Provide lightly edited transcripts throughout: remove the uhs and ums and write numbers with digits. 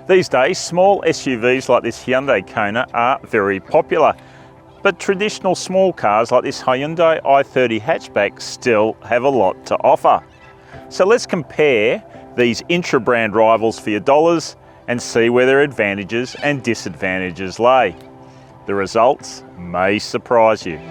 These days, small SUVs like this Hyundai Kona are very popular, but traditional small cars like this Hyundai i30 hatchback still have a lot to offer. So let's compare these intra-brand rivals for your dollars and see where their advantages and disadvantages lay. The results may surprise you.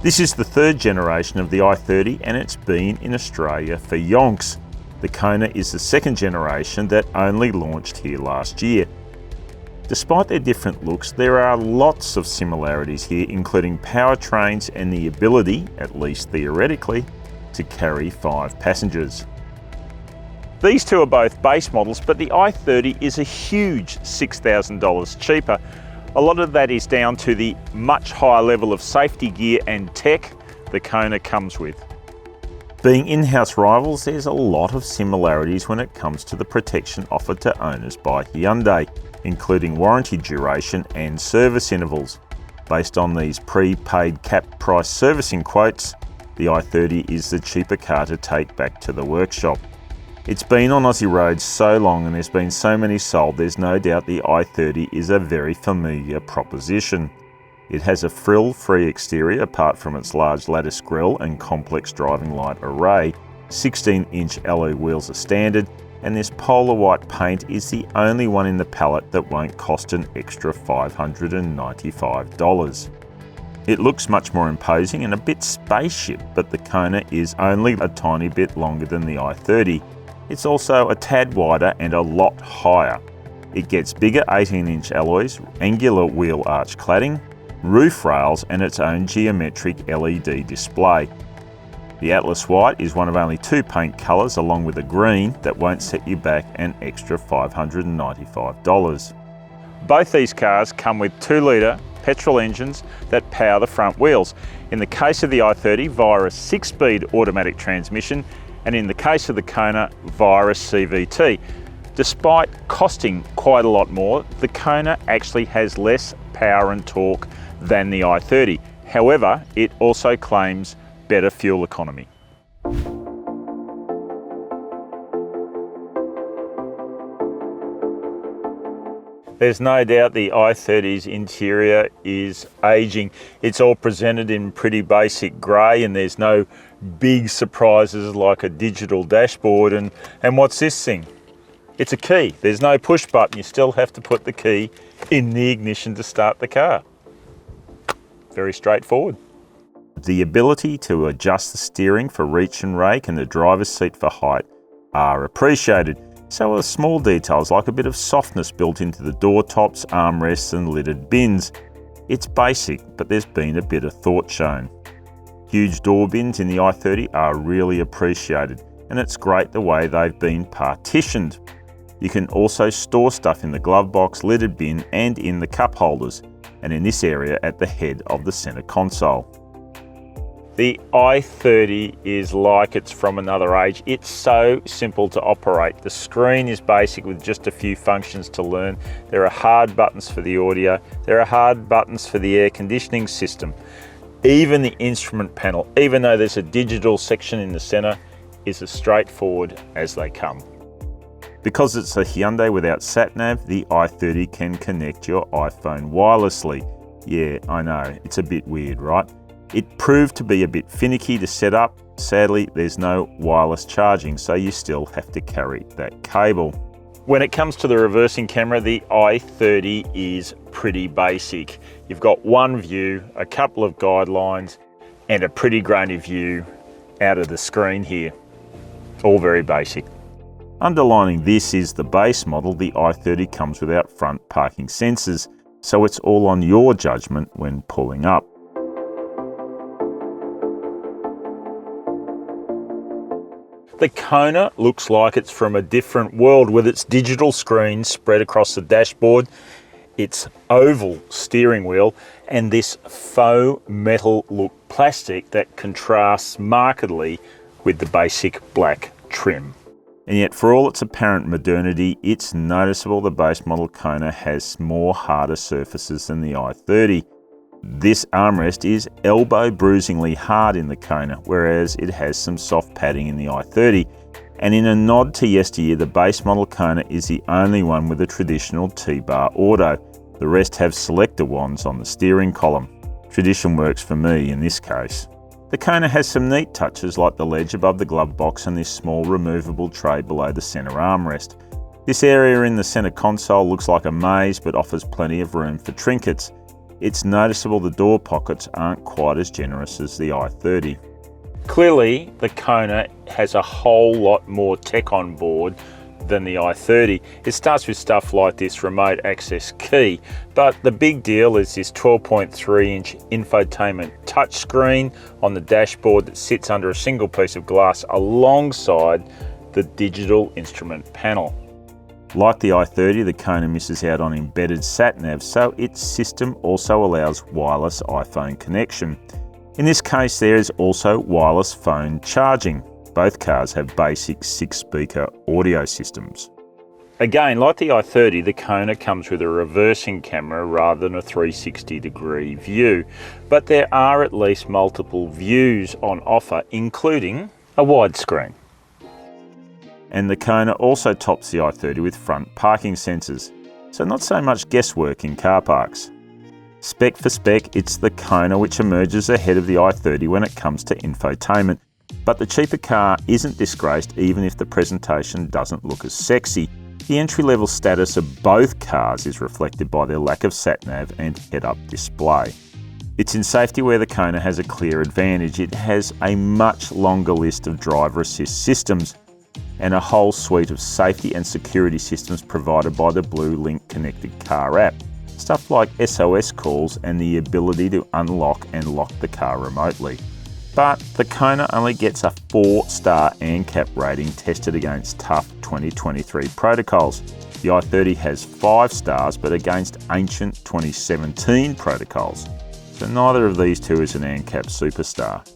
This is the third generation of the i30 and it's been in Australia for yonks. The Kona is the second generation that only launched here last year. Despite their different looks, there are lots of similarities here, including powertrains and the ability, at least theoretically, to carry 5 passengers. These two are both base models, but the i30 is a huge $6,000 cheaper. A lot of that is down to the much higher level of safety gear and tech the Kona comes with. Being in-house rivals, there's a lot of similarities when it comes to the protection offered to owners by Hyundai, including warranty duration and service intervals. Based on these prepaid cap price servicing quotes, the i30 is the cheaper car to take back to the workshop. It's been on Aussie roads so long and there's been so many sold, there's no doubt the i30 is a very familiar proposition. It has a frill-free exterior apart from its large lattice grille and complex driving light array. 16-inch alloy wheels are standard, and this polar white paint is the only one in the palette that won't cost an extra $595. It looks much more imposing and a bit spaceship, but the Kona is only a tiny bit longer than the i30. It's also a tad wider and a lot higher. It gets bigger 18-inch alloys, angular wheel arch cladding, roof rails and its own geometric LED display. The Atlas White is one of only 2 paint colours along with a green that won't set you back an extra $595. Both these cars come with 2-litre petrol engines that power the front wheels. In the case of the i30 via a 6-speed automatic transmission, and in the case of the Kona via a CVT. Despite costing quite a lot more, the Kona actually has less power and torque than the i30. However, it also claims better fuel economy. There's no doubt the i30's interior is aging. It's all presented in pretty basic grey and there's no big surprises like a digital dashboard. And what's this thing? It's a key. There's no push button. You still have to put the key in the ignition to start the car. Very straightforward. The ability to adjust the steering for reach and rake and the driver's seat for height are appreciated. So are small details like a bit of softness built into the door tops, armrests and lidded bins. It's basic, but there's been a bit of thought shown. Huge door bins in the i30 are really appreciated, and it's great the way they've been partitioned. You can also store stuff in the glove box, lidded bin and in the cup holders, and in this area at the head of the centre console. The i30 is like it's from another age. It's so simple to operate. The screen is basic with just a few functions to learn. There are hard buttons for the audio. There are hard buttons for the air conditioning system. Even the instrument panel, even though there's a digital section in the center, is as straightforward as they come. Because it's a Hyundai without sat-nav, the i30 can connect your iPhone wirelessly. Yeah, I know, it's a bit weird, right? It proved to be a bit finicky to set up. Sadly, there's no wireless charging, so you still have to carry that cable. When it comes to the reversing camera, the i30 is pretty basic. You've got one view, a couple of guidelines, and a pretty grainy view out of the screen here. All very basic. Underlining this is the base model. The i30 comes without front parking sensors, so it's all on your judgment when pulling up. The Kona looks like it's from a different world with its digital screen spread across the dashboard, its oval steering wheel, and this faux metal look plastic that contrasts markedly with the basic black trim. And yet, for all its apparent modernity, it's noticeable the base model Kona has more harder surfaces than the i30. This armrest is elbow-bruisingly hard in the Kona, whereas it has some soft padding in the i30. And in a nod to yesteryear, the base model Kona is the only one with a traditional T-bar auto. The rest have selector wands on the steering column. Tradition works for me in this case. The Kona has some neat touches like the ledge above the glove box and this small removable tray below the centre armrest. This area in the centre console looks like a maze but offers plenty of room for trinkets. It's noticeable the door pockets aren't quite as generous as the i30. Clearly, the Kona has a whole lot more tech on board than the i30. It starts with stuff like this remote access key, but the big deal is this 12.3-inch infotainment touchscreen on the dashboard that sits under a single piece of glass alongside the digital instrument panel. Like the i30, the Kona misses out on embedded sat-nav, so its system also allows wireless iPhone connection. In this case, there is also wireless phone charging. Both cars have basic 6-speaker audio systems. Again, like the i30, the Kona comes with a reversing camera rather than a 360-degree view, but there are at least multiple views on offer, including a widescreen. And the Kona also tops the i30 with front parking sensors, so not so much guesswork in car parks. Spec for spec, it's the Kona which emerges ahead of the i30 when it comes to infotainment. But the cheaper car isn't disgraced even if the presentation doesn't look as sexy. The entry-level status of both cars is reflected by their lack of sat-nav and head-up display. It's in safety where the Kona has a clear advantage. It has a much longer list of driver assist systems and a whole suite of safety and security systems provided by the Blue Link connected car app. Stuff like SOS calls and the ability to unlock and lock the car remotely. But the Kona only gets a 4-star ANCAP rating tested against tough 2023 protocols. The i30 has 5 stars but against ancient 2017 protocols. So neither of these two is an ANCAP superstar.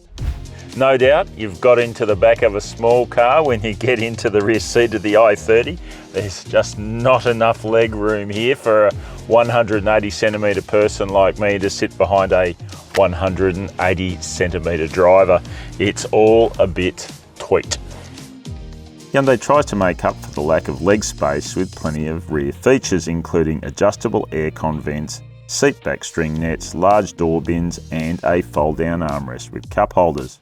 No doubt you've got into the back of a small car when you get into the rear seat of the i30. There's just not enough leg room here for a 180 centimetre person like me to sit behind a 180 centimetre driver. It's all a bit tweaked. Hyundai tries to make up for the lack of leg space with plenty of rear features, including adjustable aircon vents, seat back string nets, large door bins and a fold-down armrest with cup holders.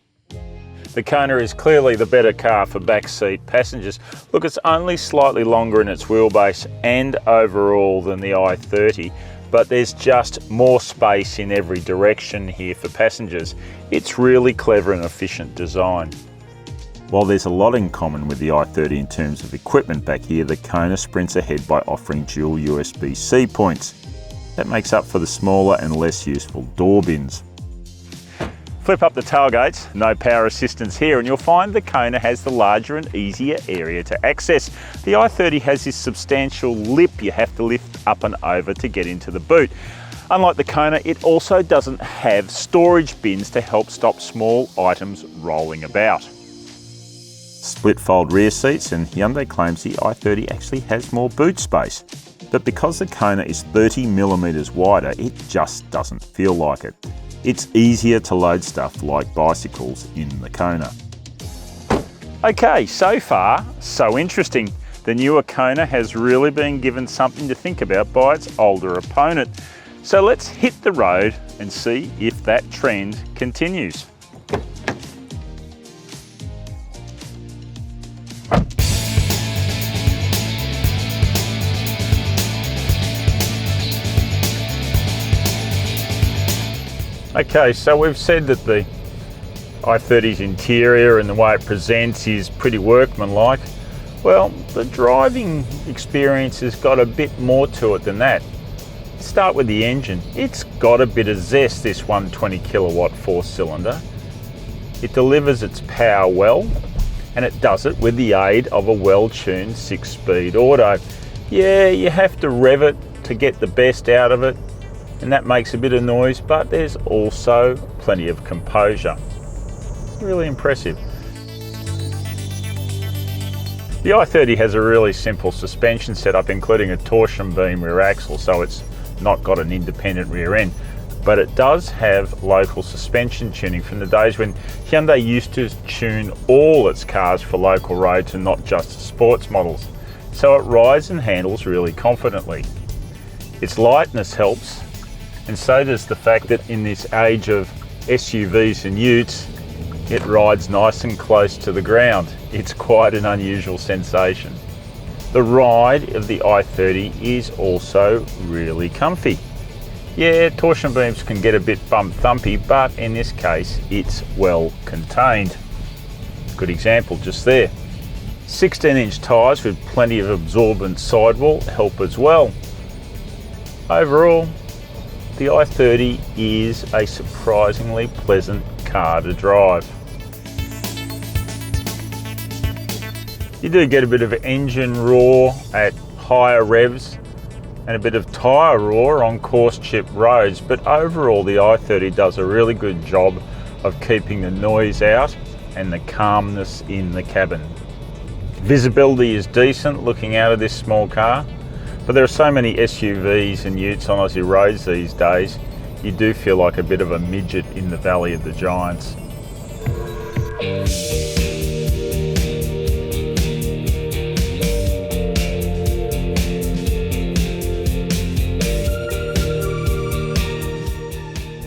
The Kona is clearly the better car for backseat passengers. Look, it's only slightly longer in its wheelbase and overall than the i30, but there's just more space in every direction here for passengers. It's really clever and efficient design. While there's a lot in common with the i30 in terms of equipment back here, the Kona sprints ahead by offering dual USB-C points. That makes up for the smaller and less useful door bins. Flip up the tailgates, no power assistance here, and you'll find the Kona has the larger and easier area to access. The i30 has this substantial lip you have to lift up and over to get into the boot. Unlike the Kona, it also doesn't have storage bins to help stop small items rolling about. Split fold rear seats, and Hyundai claims the i30 actually has more boot space. But because the Kona is 30mm wider, it just doesn't feel like it. It's easier to load stuff like bicycles in the Kona. Okay, so far, so interesting. The newer Kona has really been given something to think about by its older opponent. So let's hit the road and see if that trend continues. Okay, so we've said that the i30's interior and the way it presents is pretty workmanlike. Well, the driving experience has got a bit more to it than that. Let's start with the engine. It's got a bit of zest, this 120 kilowatt 4-cylinder. It delivers its power well, and it does it with the aid of a well-tuned 6-speed auto. Yeah, you have to rev it to get the best out of it, and that makes a bit of noise, but there's also plenty of composure. Really impressive. The i30 has a really simple suspension setup, including a torsion beam rear axle, so it's not got an independent rear end. But it does have local suspension tuning from the days when Hyundai used to tune all its cars for local roads and not just sports models. So it rides and handles really confidently. Its lightness helps, and so does the fact that in this age of SUVs and utes, it rides nice and close to the ground. It's quite an unusual sensation. The ride of the i30 is also really comfy. Yeah, torsion beams can get a bit bump thumpy, but in this case, it's well contained. Good example just there. 16-inch tyres with plenty of absorbent sidewall help as well. Overall, the i30 is a surprisingly pleasant car to drive. You do get a bit of engine roar at higher revs and a bit of tyre roar on coarse chip roads, but overall the i30 does a really good job of keeping the noise out and the calmness in the cabin. Visibility is decent looking out of this small car, but there are so many SUVs and utes on Aussie roads these days, you do feel like a bit of a midget in the Valley of the Giants.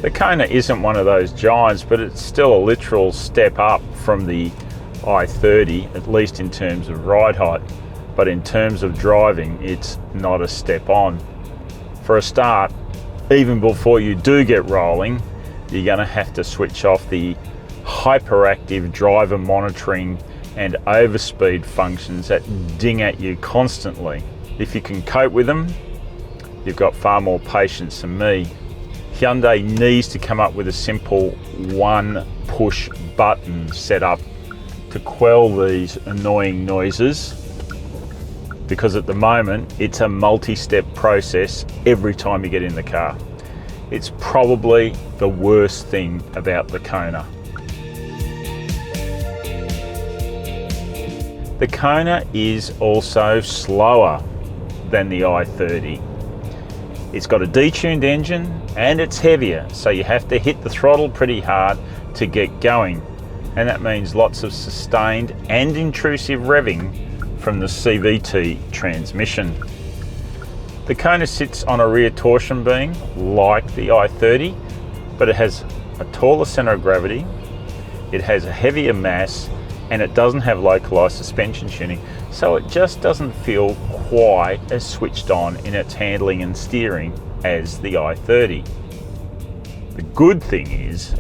The Kona isn't one of those giants, but it's still a literal step up from the i30, at least in terms of ride height. But in terms of driving, it's not a step on. For a start, even before you do get rolling, you're going to have to switch off the hyperactive driver monitoring and overspeed functions that ding at you constantly. If you can cope with them, you've got far more patience than me. Hyundai needs to come up with a simple one push button setup to quell these annoying noises, because at the moment it's a multi-step process every time you get in the car. It's probably the worst thing about the Kona. The Kona is also slower than the i30. It's got a detuned engine and it's heavier, so you have to hit the throttle pretty hard to get going. And that means lots of sustained and intrusive revving from the CVT transmission. The Kona sits on a rear torsion beam like the i30, but it has a taller centre of gravity, it has a heavier mass, and it doesn't have localised suspension tuning, so it just doesn't feel quite as switched on in its handling and steering as the i30. The good thing is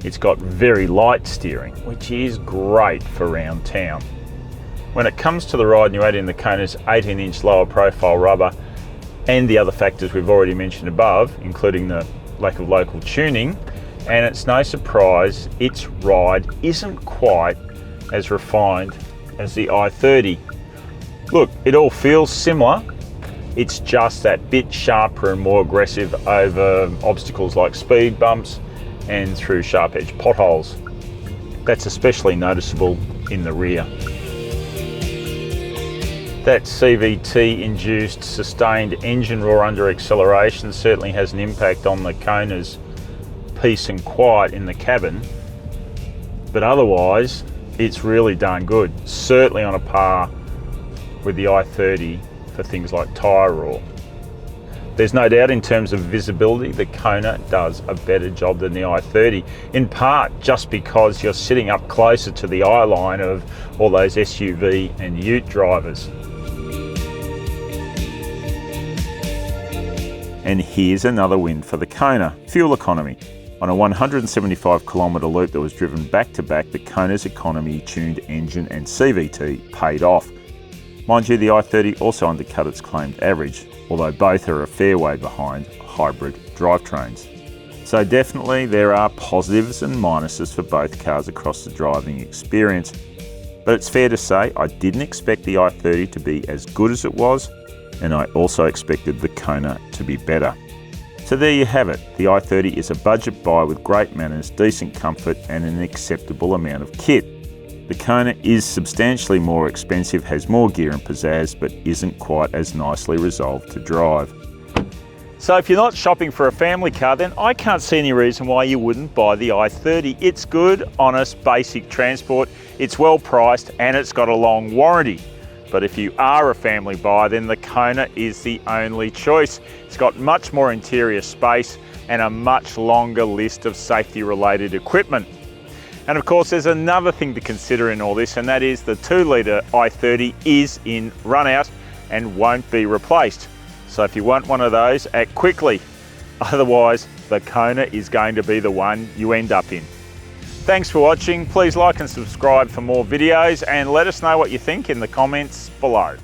it's got very light steering, which is great for around town. When it comes to the ride and you add in the Kona's 18-inch lower profile rubber and the other factors we've already mentioned above, including the lack of local tuning, and it's no surprise its ride isn't quite as refined as the i30. Look, it all feels similar, it's just that bit sharper and more aggressive over obstacles like speed bumps and through sharp edge potholes. That's especially noticeable in the rear. That CVT induced sustained engine roar under acceleration certainly has an impact on the Kona's peace and quiet in the cabin, but otherwise it's really darn good, certainly on a par with the i30 for things like tyre roar. There's no doubt in terms of visibility, the Kona does a better job than the i30, in part just because you're sitting up closer to the eye line of all those SUV and ute drivers. And here's another win for the Kona: fuel economy. On a 175 kilometre loop that was driven back to back, the Kona's economy tuned engine and CVT paid off. Mind you, the i30 also undercut its claimed average, although both are a fair way behind hybrid drivetrains. So definitely there are positives and minuses for both cars across the driving experience. But it's fair to say I didn't expect the i30 to be as good as it was, and I also expected the Kona to be better. So there you have it. The i30 is a budget buy with great manners, decent comfort and an acceptable amount of kit. The Kona is substantially more expensive, has more gear and pizzazz, but isn't quite as nicely resolved to drive. So if you're not shopping for a family car, then I can't see any reason why you wouldn't buy the i30. It's good, honest, basic transport, it's well priced, and it's got a long warranty. But if you are a family buyer, then the Kona is the only choice. It's got much more interior space and a much longer list of safety related equipment. And of course, there's another thing to consider in all this, and that is the 2-litre i30 is in run out and won't be replaced. So if you want one of those, act quickly. Otherwise, the Kona is going to be the one you end up in. Thanks for watching. Please like and subscribe for more videos, and let us know what you think in the comments below.